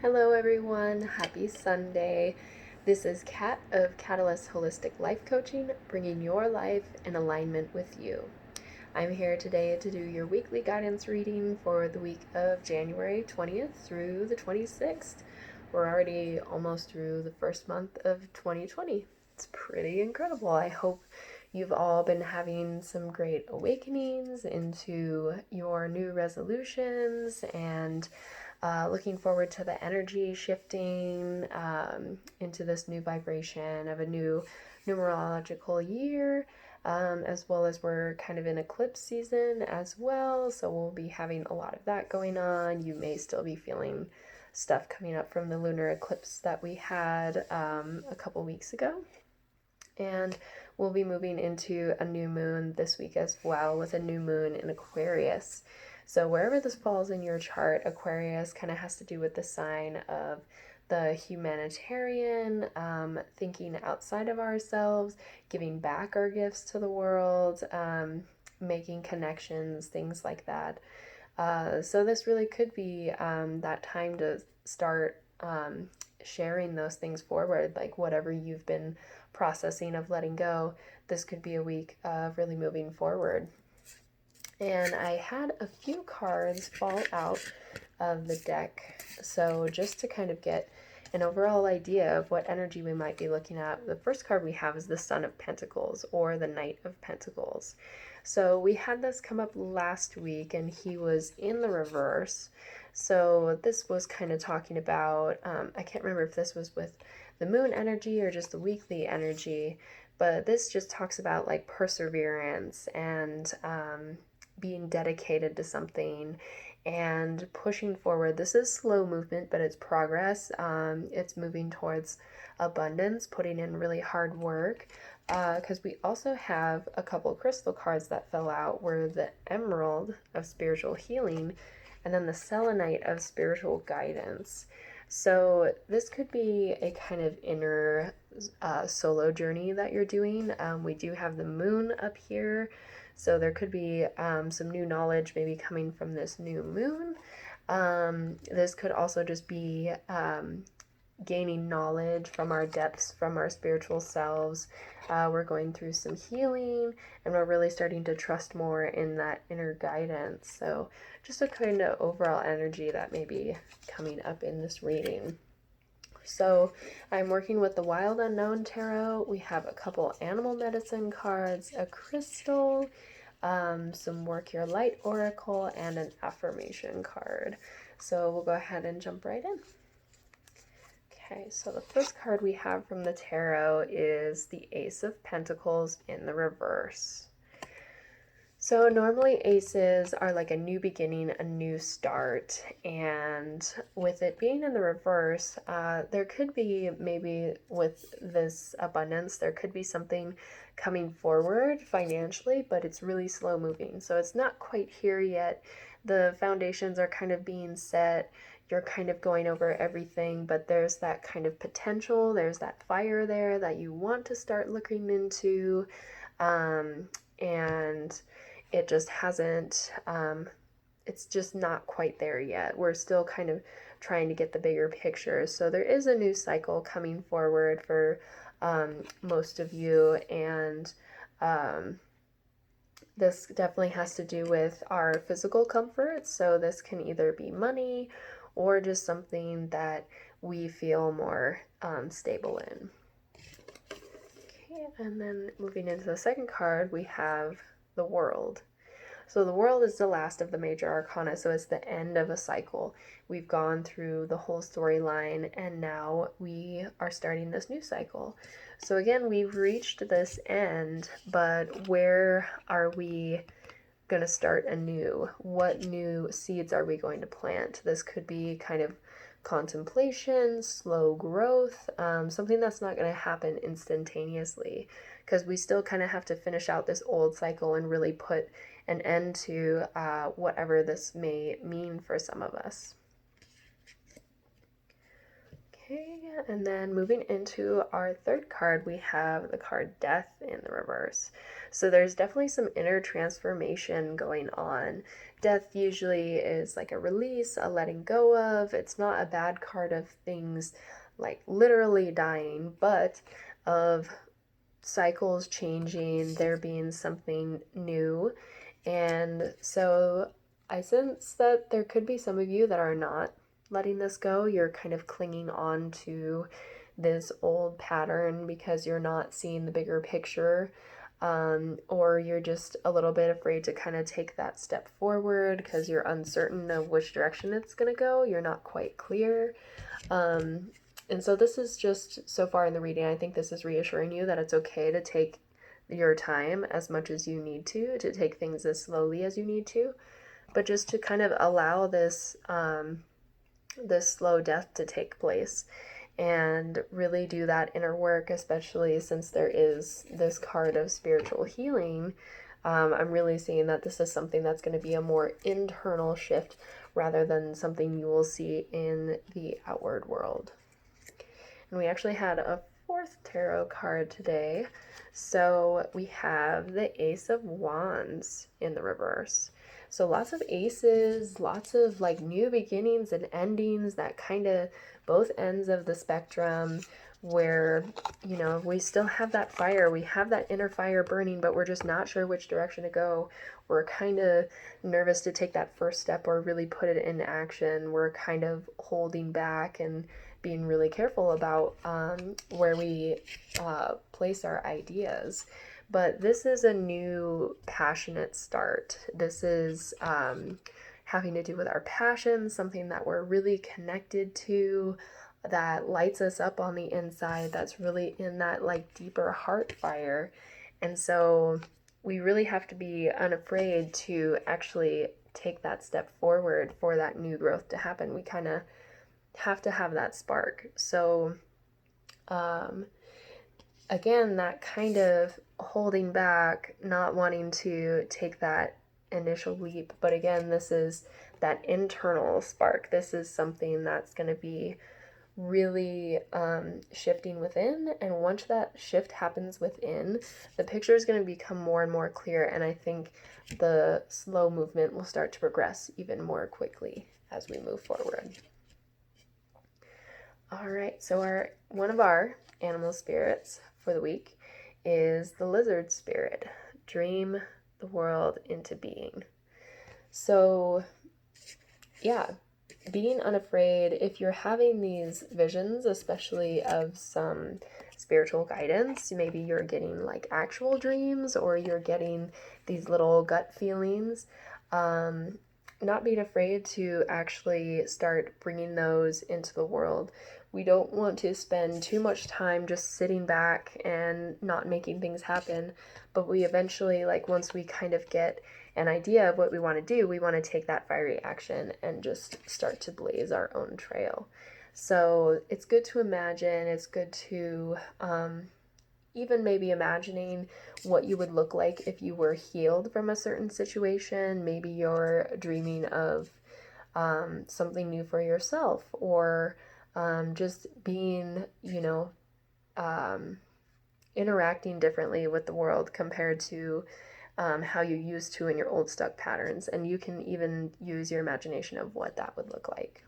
Hello, everyone. Happy Sunday. This is Kat of Catalyst Holistic Life Coaching, bringing your life in alignment with you. I'm here today to do your weekly guidance reading for the week of January 20th through the 26th. We're already almost through the first month of 2020. It's pretty incredible. I hope you've all been having some great awakenings into your new resolutions and looking forward to the energy shifting into this new vibration of a new numerological year, as well as we're kind of in eclipse season as well. So we'll be having a lot of that going on. You may still be feeling stuff coming up from the lunar eclipse that we had a couple weeks ago. And we'll be moving into a new moon this week as well, with a new moon in Aquarius. So wherever this falls in your chart, Aquarius kind of has to do with the sign of the humanitarian, thinking outside of ourselves, giving back our gifts to the world, making connections, things like that. So this really could be that time to start sharing those things forward, like whatever you've been processing of letting go. This could be a week of really moving forward. And I had a few cards fall out of the deck. So just to kind of get an overall idea of what energy we might be looking at, the first card we have is the Son of Pentacles, or the Knight of Pentacles. So we had this come up last week and he was in the reverse. So this was kind of talking about, I can't remember if this was with the moon energy or just the weekly energy, but this just talks about like perseverance and being dedicated to something and pushing forward. This is slow movement, but it's progress. It's moving towards abundance, putting in really hard work. Because we also have a couple crystal cards that fell out, were the Emerald of Spiritual Healing and then the Selenite of Spiritual Guidance. So this could be a kind of inner solo journey that you're doing. We do have the moon up here, so there could be some new knowledge maybe coming from this new moon. This could also just be gaining knowledge from our depths, from our spiritual selves. We're going through some healing and we're really starting to trust more in that inner guidance. So just a kind of overall energy that may be coming up in this reading. So I'm working with the Wild Unknown Tarot. We have a couple animal medicine cards, a crystal, some Work Your Light Oracle, and an affirmation card. So we'll go ahead and jump right in. Okay, so the first card we have from the tarot is the Ace of Pentacles in the reverse. So normally aces are like a new beginning, a new start, and with it being in the reverse, there could be, maybe with this abundance, there could be something coming forward financially, but it's really slow moving. So it's not quite here yet. The foundations are kind of being set. You're kind of going over everything, but there's that kind of potential. There's that fire there that you want to start looking into, and it just hasn't, it's just not quite there yet. We're still kind of trying to get the bigger picture. So there is a new cycle coming forward for most of you, and this definitely has to do with our physical comfort. So this can either be money or just something that we feel more stable in. Okay, and then moving into the second card, we have the World. So the World is the last of the major arcana, so it's the end of a cycle. We've gone through the whole storyline, and now we are starting this new cycle. So again, we've reached this end, but where are we going to start anew? What new seeds are we going to plant? This could be kind of contemplation, slow growth, something that's not going to happen instantaneously, because we still kind of have to finish out this old cycle and really put an end to whatever this may mean for some of us. Okay, and then moving into our third card, we have the card Death in the reverse. So there's definitely some inner transformation going on. Death usually is like a release, a letting go of. It's not a bad card of things like literally dying, but of cycles changing, there being something new. And so I sense that there could be some of you that are not letting this go. You're kind of clinging on to this old pattern because you're not seeing the bigger picture. Or you're just a little bit afraid to kind of take that step forward because you're uncertain of which direction it's going to go. You're not quite clear. And so this is just so far in the reading, I think this is reassuring you that it's okay to take your time as much as you need to take things as slowly as you need to, but just to kind of allow this this slow death to take place and really do that inner work, especially since there is this card of spiritual healing. I'm really seeing that this is something that's going to be a more internal shift rather than something you will see in the outward world. And we actually had a fourth tarot card today. So we have the Ace of Wands in the reverse. So lots of aces, lots of like new beginnings and endings, that kind of both ends of the spectrum where, you know, we still have that fire, we have that inner fire burning, but we're just not sure which direction to go. We're kind of nervous to take that first step or really put it into action. We're kind of holding back and being really careful about where we place our ideas. But this is a new passionate start. This is having to do with our passion, something that we're really connected to, that lights us up on the inside, that's really in that like deeper heart fire. And so we really have to be unafraid to actually take that step forward for that new growth to happen. We kind of have to have that spark. So again, that kind of holding back, not wanting to take that initial leap. But again, this is that internal spark. This is something that's going to be really shifting within. And once that shift happens within, the picture is going to become more and more clear. And I think the slow movement will start to progress even more quickly as we move forward. All right, so one of our animal spirits for the week is the lizard spirit. Dream the world into being. So, yeah, being unafraid, if you're having these visions, especially of some spiritual guidance, maybe you're getting like actual dreams or you're getting these little gut feelings, not being afraid to actually start bringing those into the world. We don't want to spend too much time just sitting back and not making things happen, but we eventually, like once we kind of get an idea of what we want to do, we want to take that fiery action and just start to blaze our own trail. So it's good to imagine, it's good to even maybe imagining what you would look like if you were healed from a certain situation. Maybe you're dreaming of something new for yourself, or just being, interacting differently with the world compared to how you used to in your old stuck patterns. And you can even use your imagination of what that would look like.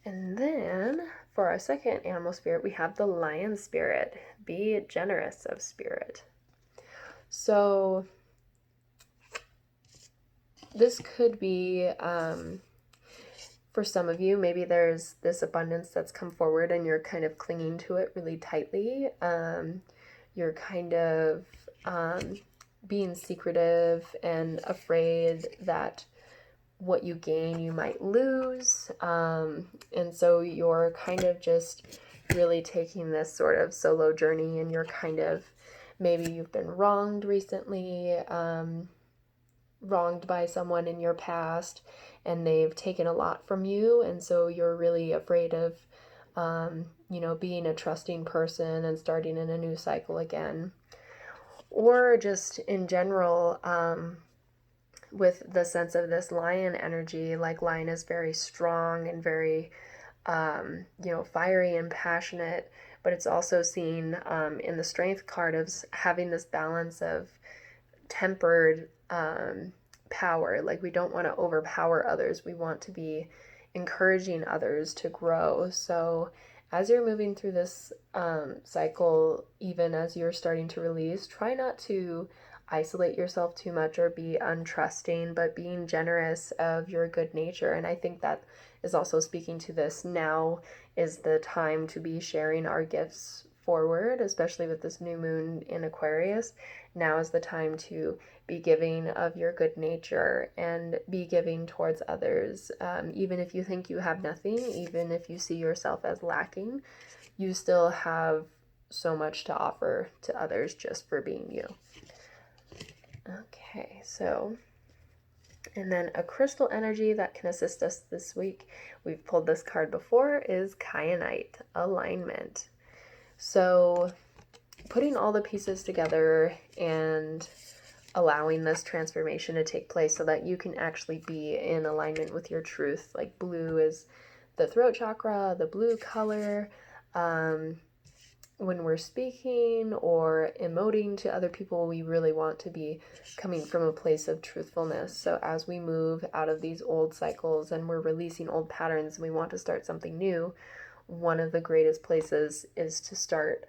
And then for our second animal spirit, we have the lion spirit. Be generous of spirit. So this could be, for some of you, maybe there's this abundance that's come forward and you're kind of clinging to it really tightly. You're kind of being secretive and afraid that what you gain you might lose, and so you're kind of just really taking this sort of solo journey, and you're kind of, maybe you've been wronged recently, wronged by someone in your past, and they've taken a lot from you, and so you're really afraid of being a trusting person and starting in a new cycle again. Or just in general, with the sense of this lion energy, like lion is very strong and very fiery and passionate, but it's also seen in the strength card of having this balance of tempered power. Like we don't want to overpower others. We want to be encouraging others to grow. So as you're moving through this cycle, even as you're starting to release, try not to isolate yourself too much or be untrusting, but being generous of your good nature. And I think that is also speaking to this. Now is the time to be sharing our gifts forward, especially with this new moon in Aquarius. Now is the time to be giving of your good nature and be giving towards others. Even if you think you have nothing, even if you see yourself as lacking, you still have so much to offer to others just for being you. Okay, so, and then a crystal energy that can assist us this week, we've pulled this card before, is kyanite, alignment. So putting all the pieces together and allowing this transformation to take place so that you can actually be in alignment with your truth. Like blue is the throat chakra, the blue color. When we're speaking or emoting to other people, we really want to be coming from a place of truthfulness. So as we move out of these old cycles and we're releasing old patterns and we want to start something new, one of the greatest places is to start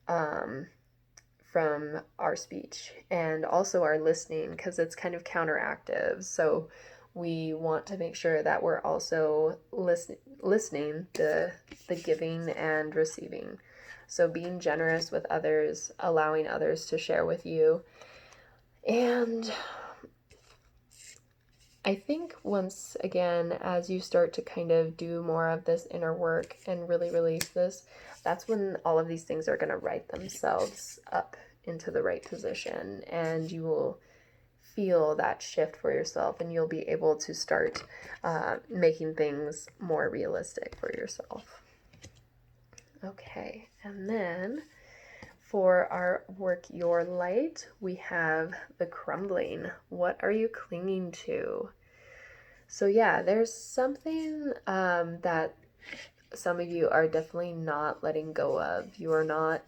from our speech and also our listening, because it's kind of counteractive. So we want to make sure that we're also listening, the giving and receiving. So being generous with others, allowing others to share with you. And I think once again, as you start to kind of do more of this inner work and really release this, that's when all of these things are going to right themselves up into the right position, and you will feel that shift for yourself, and you'll be able to start making things more realistic for yourself. Okay, and then for our work your light, we have the crumbling. What are you clinging to? So yeah, there's something that some of you are definitely not letting go of. You're not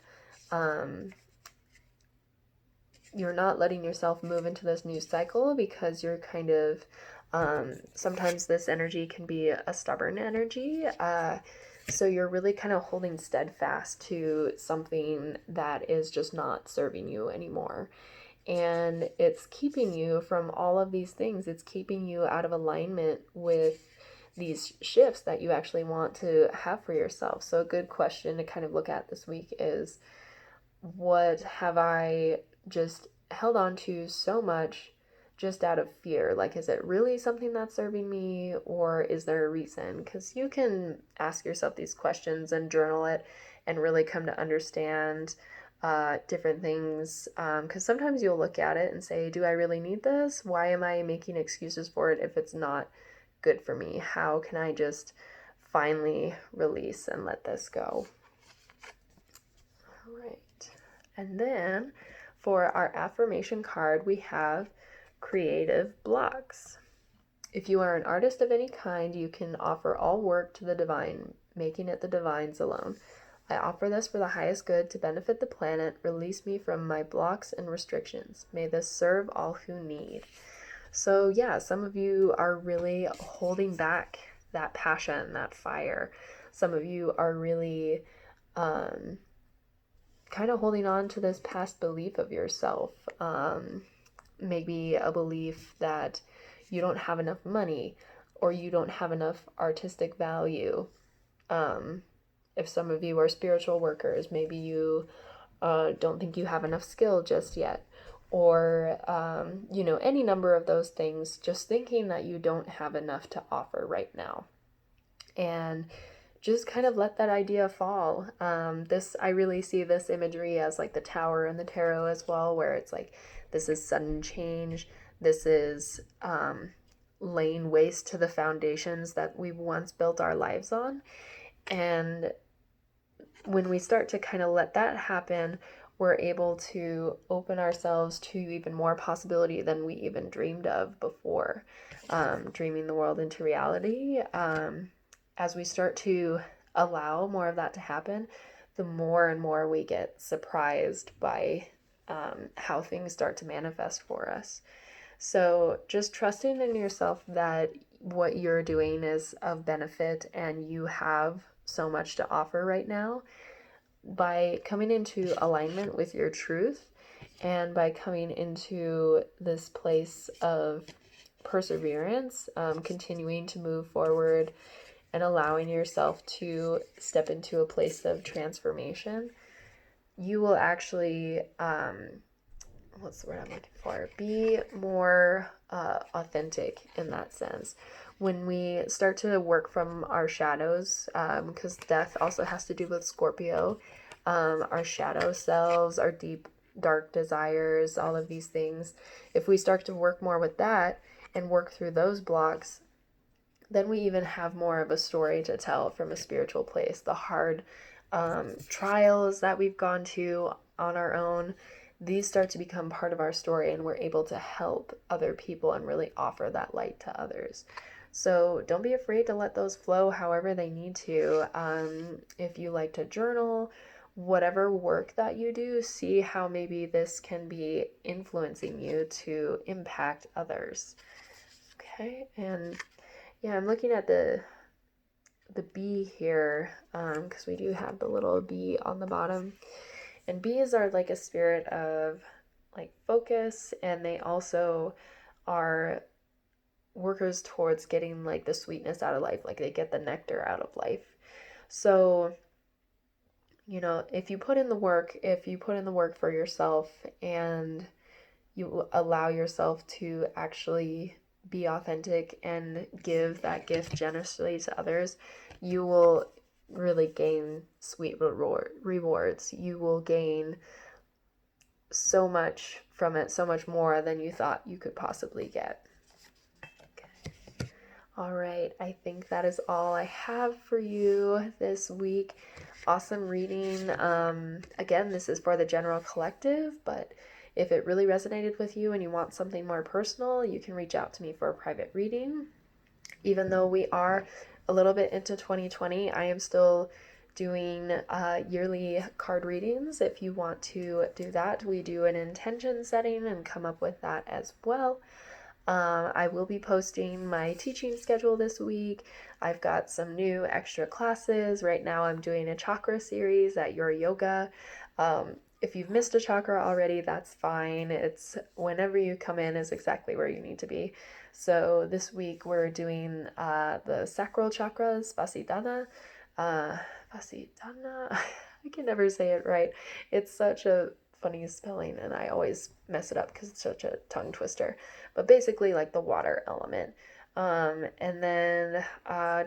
letting yourself move into this new cycle because you're kind of sometimes this energy can be a stubborn energy. So you're really kind of holding steadfast to something that is just not serving you anymore. And it's keeping you from all of these things. It's keeping you out of alignment with these shifts that you actually want to have for yourself. So a good question to kind of look at this week is, what have I just held on to so much just out of fear? Like, is it really something that's serving me, or is there a reason? Because you can ask yourself these questions and journal it and really come to understand different things. Because sometimes you'll look at it and say, do I really need this? Why am I making excuses for it if it's not good for me? How can I just finally release and let this go? All right. And then for our affirmation card, we have creative blocks. If you are an artist of any kind, you can offer all work to the divine, making it the divine's alone. I offer this for the highest good to benefit the planet. Release me from my blocks and restrictions. May this serve all who need. So yeah, some of you are really holding back that passion, that fire. Some of you are really kind of holding on to this past belief of yourself. Maybe a belief that you don't have enough money or you don't have enough artistic value. If some of you are spiritual workers, maybe you don't think you have enough skill just yet. Or, any number of those things, just thinking that you don't have enough to offer right now. And just kind of let that idea fall. I really see this imagery as like the tower and the tarot as well, where it's like, this is sudden change. This is laying waste to the foundations that we once built our lives on. And when we start to kind of let that happen, we're able to open ourselves to even more possibility than we even dreamed of before, dreaming the world into reality. as we start to allow more of that to happen, the more and more we get surprised by how things start to manifest for us. So just trusting in yourself that what you're doing is of benefit and you have so much to offer right now, by coming into alignment with your truth and by coming into this place of perseverance, continuing to move forward and allowing yourself to step into a place of transformation, you will actually, what's the word I'm looking for? Be more authentic in that sense. When we start to work from our shadows, because death also has to do with Scorpio, our shadow selves, our deep, dark desires, all of these things, if we start to work more with that and work through those blocks, then we even have more of a story to tell from a spiritual place. The hard trials that we've gone to on our own, these start to become part of our story, and we're able to help other people and really offer that light to others. So don't be afraid to let those flow however they need to. If you like to journal, whatever work that you do, see how maybe this can be influencing you to impact others. Okay, and yeah, I'm looking at the bee here, because we do have the little bee on the bottom. And bees are like a spirit of like focus, and they also are workers towards getting like the sweetness out of life, like they get the nectar out of life. So, if you put in the work, for yourself and you allow yourself to actually be authentic and give that gift generously to others, you will really gain sweet rewards. You will gain so much from it, so much more than you thought you could possibly get. Okay. All right, I think that is all I have for you this week. Awesome reading. Again, this is for the general collective, but if it really resonated with you and you want something more personal, you can reach out to me for a private reading. Even though we are a little bit into 2020, I am still doing yearly card readings. If you want to do that, we do an intention setting and come up with that as well. I will be posting my teaching schedule this week. I've got some new extra classes. Right now I'm doing a chakra series at Your Yoga. If you've missed a chakra already, that's fine. It's whenever you come in is exactly where you need to be. So this week we're doing the sacral chakras, Vasidana. Vasidana, I can never say it right. It's such a funny spelling, and I always mess it up because it's such a tongue twister. But basically, like the water element. And then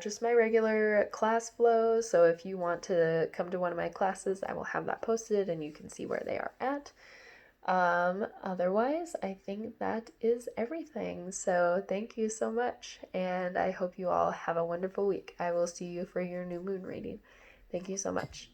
just my regular class flow. So if you want to come to one of my classes, I will have that posted and you can see where they are at. Otherwise, I think that is everything. So thank you so much, and I hope you all have a wonderful week. I will see you for your new moon reading. Thank you so much.